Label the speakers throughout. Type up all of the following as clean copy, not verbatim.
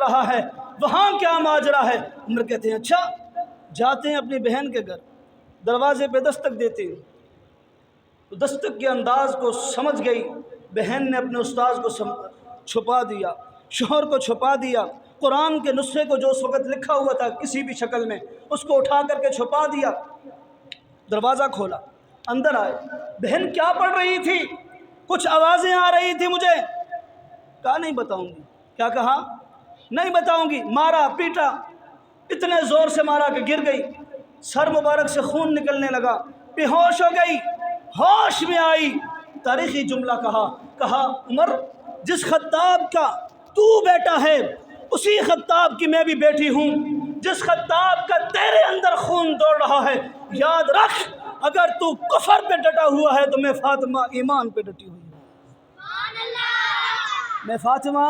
Speaker 1: رہا ہے، وہاں کیا ماجرا ہے؟ عمر کہتے ہیں اچھا، جاتے ہیں اپنی بہن کے گھر، دروازے پہ دستک دیتے ہیں، تو دستک کے انداز کو سمجھ گئی بہن نے، اپنے استاذ کو چھپا دیا، شوہر کو چھپا دیا، قرآن کے نسخے کو جو اس وقت لکھا ہوا تھا کسی بھی شکل میں اس کو اٹھا کر کے چھپا دیا، دروازہ کھولا، اندر آئے، بہن کیا پڑھ رہی تھی؟ کچھ آوازیں آ رہی تھی مجھے، کہا نہیں بتاؤں گی۔ کیا کہا؟ نہیں بتاؤں گی۔ مارا پیٹا، اتنے زور سے مارا کہ گر گئی، سر مبارک سے خون نکلنے لگا، بے ہوش ہو گئی، ہوش میں آئی، تاریخی جملہ کہا عمر جس خطاب کا تو بیٹا ہے اسی خطاب کی میں بھی بیٹی ہوں، جس خطاب کا تیرے اندر خون دوڑ رہا ہے، یاد رکھ اگر تو کفر پہ ڈٹا ہوا ہے تو میں فاطمہ ایمان پہ ڈٹی ہوئی ہوں، میں فاطمہ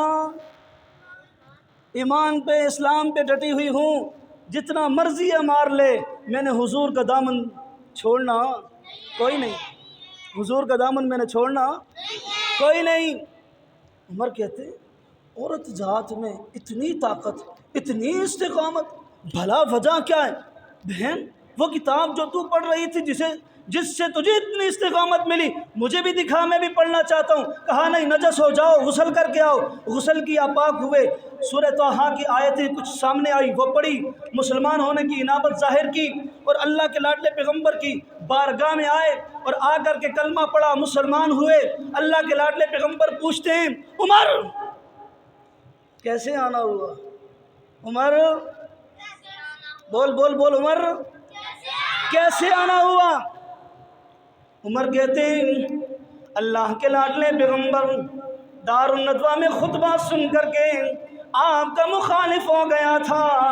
Speaker 1: ایمان پہ اسلام پہ ڈٹی ہوئی ہوں، جتنا مرضی ہے مار لے، میں نے حضور کا دامن چھوڑنا کوئی نہیں، حضور کا دامن میں نے چھوڑنا کوئی نہیں۔ عمر کہتے عورت ذات میں اتنی طاقت، اتنی استقامت، بھلا وجہ کیا ہے؟ بہن وہ کتاب جو تو پڑھ رہی تھی جس سے تجھے اتنی استقامت ملی مجھے بھی دکھا، میں بھی پڑھنا چاہتا ہوں۔ کہا نہیں، نجس ہو جاؤ، غسل کر کے آؤ، غسل کیا، پاک ہوئے، سورہ طٰہٰ کی آیتیں کچھ سامنے آئی، وہ پڑھی، مسلمان ہونے کی انابت ظاہر کی، اور اللہ کے لاڈلے پیغمبر کی بارگاہ میں آئے اور آ کر کے کلمہ پڑھا، مسلمان ہوئے۔ اللہ کے لاڈلے پیغمبر پوچھتے ہیں عمر کیسے آنا ہوا؟ عمر بول عمر کیسے آنا ہوا؟ عمر کہتے ہیں اللہ کے لاڈلے پیغمبر دار الندوہ میں خطبہ سن کر کے آپ کا مخالف ہو گیا تھا،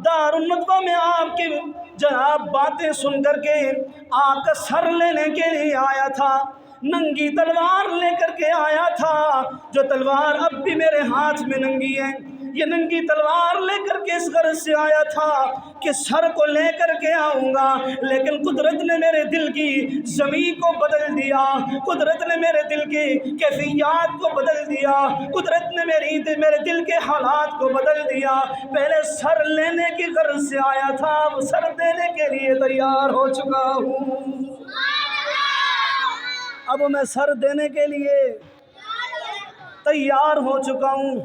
Speaker 1: دار الندوہ میں آپ کی جناب باتیں سن کر کے آپ کا سر لینے کے لیے آیا تھا، ننگی تلوار لے کر کے آیا تھا، جو تلوار اب بھی میرے ہاتھ میں ننگی ہے، یہ ننگی تلوار لے کر کے اس غرض سے آیا تھا کہ سر کو لے کر کے آؤں گا، لیکن قدرت نے میرے دل کی زمین کو بدل دیا، قدرت نے میرے دل کی کیفیات کو بدل دیا، قدرت نے میرے دل کے حالات کو بدل دیا، پہلے سر لینے کی غرض سے آیا تھا، اب سر دینے کے لیے تیار ہو چکا ہوں، اب میں سر دینے کے لیے تیار ہو چکا ہوں۔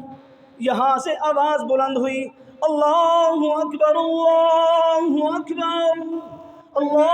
Speaker 1: یہاں سے آواز بلند ہوئی، اللہ اکبر اللہ اکبر اللہ